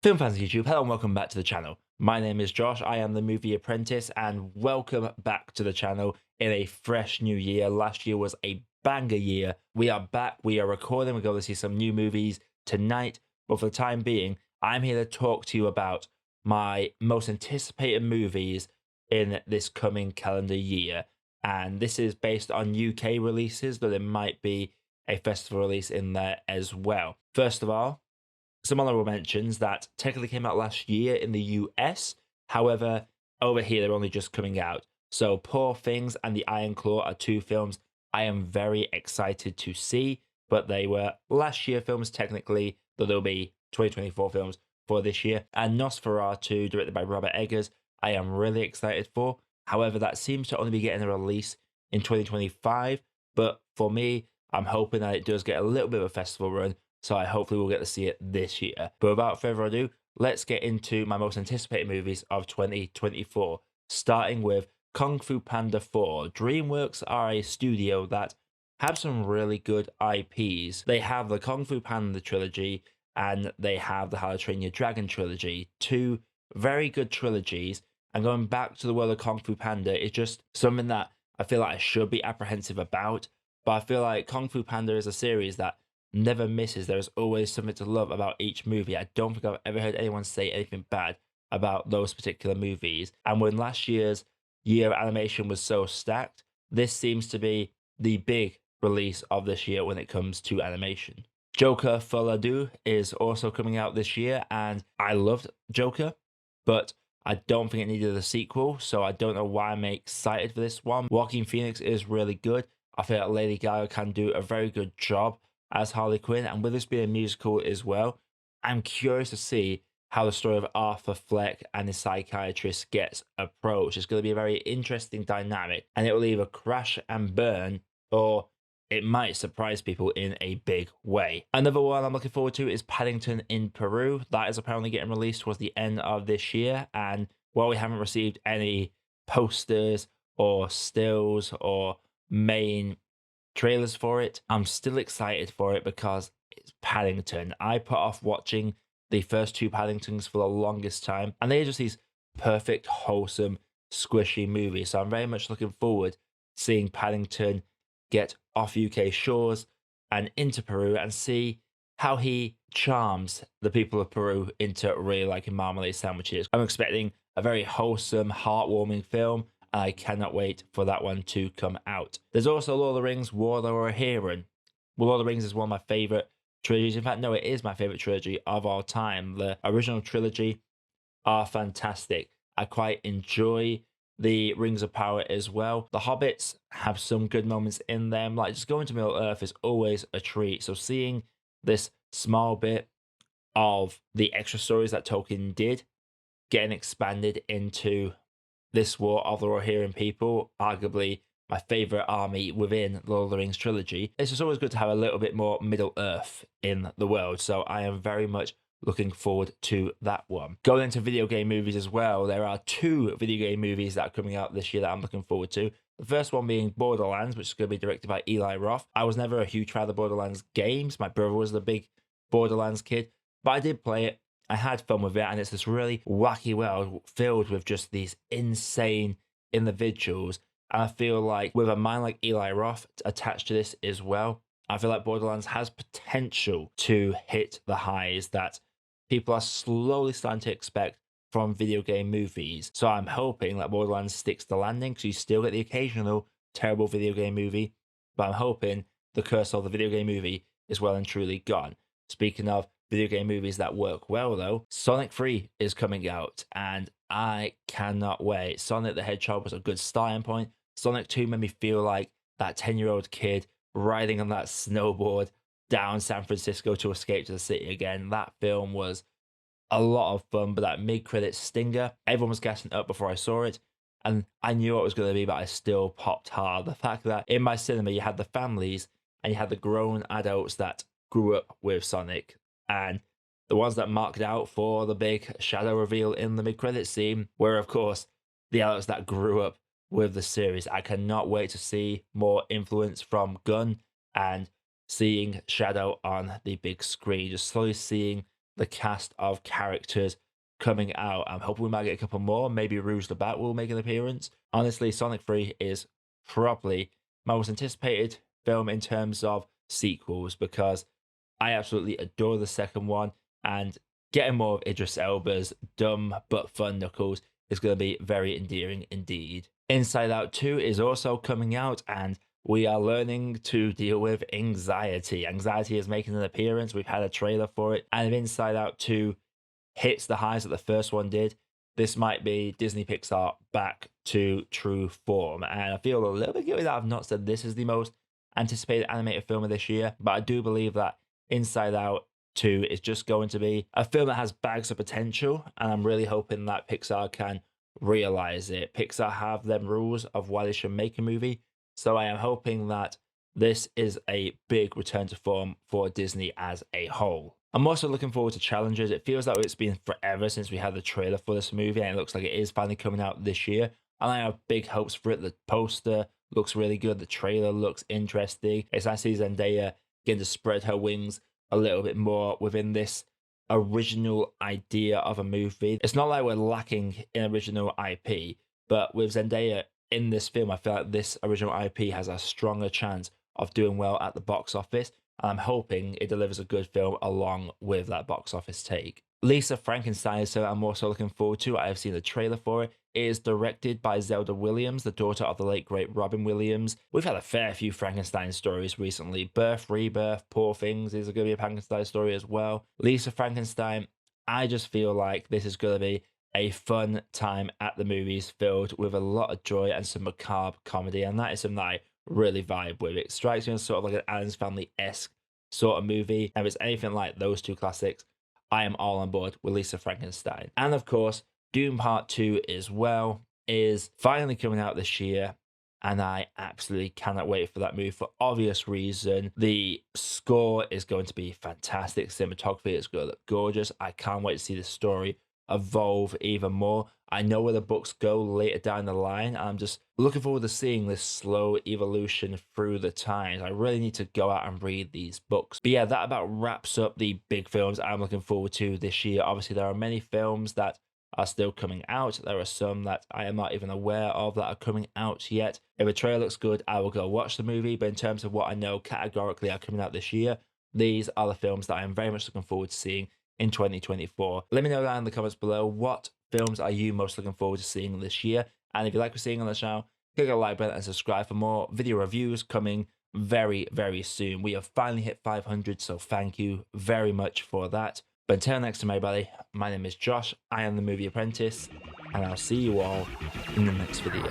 Film fans of YouTube, hello and welcome back to the channel. My name is Josh, I am the Movie Apprentice, and welcome back to the channel in a fresh new year. Last year was a banger year. We are back, we are recording, we're going to see some new movies tonight, but for the time being, I'm here to talk to you about my most anticipated movies in this coming calendar year. And this is based on UK releases, though there might be a festival release in there as well. First of all, some honorable mentions that technically came out last year in the US. However, over here they're only just coming out. So Poor Things and The Iron Claw are two films I am very excited to see, but they were last year films technically, though they'll be 2024 films for this year. And Nosferatu, directed by Robert Eggers, I am really excited for. However, that seems to only be getting a release in 2025. But for me, I'm hoping that it does get a little bit of a festival run, so I hopefully will get to see it this year. But without further ado, let's get into my most anticipated movies of 2024, starting with Kung Fu Panda 4. DreamWorks are a studio that have some really good IPs. They have the Kung Fu Panda trilogy and they have the How to Train Your Dragon trilogy, two very good trilogies. And going back to the world of Kung Fu Panda is just something that I feel like I should be apprehensive about. But I feel like Kung Fu Panda is a series that never misses. There is always something to love about each movie. I don't think I've ever heard anyone say anything bad about those particular movies. And when last year's year of animation was so stacked, this seems to be the big release of this year when it comes to animation. Joker Full Ado is also coming out this year, and I loved Joker, but I don't think it needed a sequel, so I don't know why I'm excited for this one. Joaquin Phoenix is really good. I feel like Lady Gaga can do a very good job as Harley Quinn, and with this being a musical as well, I'm curious to see how the story of Arthur Fleck and his psychiatrist gets approached. It's going to be a very interesting dynamic, and it will either crash and burn, or it might surprise people in a big way. Another one I'm looking forward to is Paddington in Peru. That is apparently getting released towards the end of this year, and while we haven't received any posters or stills or main trailers for it, I'm still excited for it because it's Paddington. I put off watching the first two Paddingtons for the longest time, and they're just these perfect, wholesome, squishy movies. So I'm very much looking forward to seeing Paddington get off UK shores and into Peru and see how he charms the people of Peru into really liking marmalade sandwiches. I'm expecting a very wholesome, heartwarming film. I cannot wait for that one to come out. There's also Lord of the Rings, War of the Rohirrim. Lord of the Rings is one of my favorite trilogies. In fact, no, it is my favorite trilogy of all time. The original trilogy are fantastic. I quite enjoy the Rings of Power as well. The Hobbits have some good moments in them. Like, just going to Middle Earth is always a treat. So seeing this small bit of the extra stories that Tolkien did getting expanded into this War of the Rohirrim people, arguably my favorite army within Lord of the Rings trilogy. It's just always good to have a little bit more Middle Earth in the world, so I am very much looking forward to that one. Going into video game movies as well, there are two video game movies that are coming out this year that I'm looking forward to. The first one being Borderlands, which is going to be directed by Eli Roth. I was never a huge fan of the Borderlands games. My brother was the big Borderlands kid, but I did play it. I had fun with it, and it's this really wacky world filled with just these insane individuals. And I feel like with a mind like Eli Roth attached to this as well, I feel like Borderlands has potential to hit the highs that people are slowly starting to expect from video game movies. So I'm hoping that Borderlands sticks the landing, because you still get the occasional terrible video game movie, but I'm hoping the curse of the video game movie is well and truly gone. Speaking of video game movies that work well, though, Sonic 3 is coming out, and I cannot wait. Sonic the Hedgehog was a good starting point. Sonic 2 made me feel like that 10-year-old kid riding on that snowboard down San Francisco to escape to the city again. That film was a lot of fun, but that mid-credit stinger, everyone was gassing up before I saw it, and I knew what it was going to be, but I still popped hard. The fact that in my cinema you had the families and you had the grown adults that grew up with Sonic, and the ones that marked out for the big shadow reveal in the mid-credit scene were, of course, the adults that grew up with the series. I cannot wait to see more influence from Gunn and seeing Shadow on the big screen, just slowly seeing the cast of characters coming out. I'm hoping we might get a couple more. Maybe Rouge the Bat will make an appearance. Honestly, Sonic 3 is probably my most anticipated film in terms of sequels because I absolutely adore the second one, and getting more of Idris Elba's dumb but fun Knuckles is going to be very endearing indeed. Inside Out 2 is also coming out, and we are learning to deal with anxiety. Anxiety is making an appearance. We've had a trailer for it, and if Inside Out 2 hits the highs that the first one did, this might be Disney Pixar back to true form. And I feel a little bit guilty that I've not said this is the most anticipated animated film of this year, but I do believe that Inside Out 2 is just going to be a film that has bags of potential, and I'm really hoping that Pixar can realize it. Pixar have them rules of why they should make a movie, so I am hoping that this is a big return to form for Disney as a whole. I'm also looking forward to challenges. It feels like it's been forever since we had the trailer for this movie, and it looks like it is finally coming out this year. And I have big hopes for it. The poster looks really good. The trailer looks interesting. It's nice to see Zendaya getting to spread her wings a little bit more within this original idea of a movie. It's not like we're lacking in original IP, but with Zendaya in this film, I feel like this original IP has a stronger chance of doing well at the box office. And I'm hoping it delivers a good film along with that box office take. Lisa Frankenstein is something I'm also looking forward to. I have seen the trailer for it. It is directed by Zelda Williams, the daughter of the late great Robin Williams. We've had a fair few Frankenstein stories recently. Birth, Rebirth, Poor Things is going to be a Frankenstein story as well. Lisa Frankenstein, I just feel like this is going to be a fun time at the movies filled with a lot of joy and some macabre comedy. And that is something that I really vibe with. It strikes me as sort of like an Addams Family-esque sort of movie. And if it's anything like those two classics, I am all on board with Lisa Frankenstein. And of course, Doom Part 2 as well is finally coming out this year, and I absolutely cannot wait for that movie for obvious reason. The score is going to be fantastic. Cinematography is going to look gorgeous. I can't wait to see the story evolve even more. I know where the books go later down the line. I'm just looking forward to seeing this slow evolution through the times. I really need to go out and read these books. But yeah, that about wraps up the big films I'm looking forward to this year. Obviously, there are many films that are still coming out. There are some that I am not even aware of that are coming out yet. If a trailer looks good, I will go watch the movie. But in terms of what I know categorically are coming out this year, these are the films that I am very much looking forward to seeing in 2024. Let me know down in the comments below, what films are you most looking forward to seeing this year? And if you like what you're seeing on the channel, click the like button and subscribe for more video reviews coming very, very soon. We have finally hit 500, so thank you very much for that. But until next time, everybody, my name is Josh, I am the Movie Apprentice, and I'll see you all in the next video.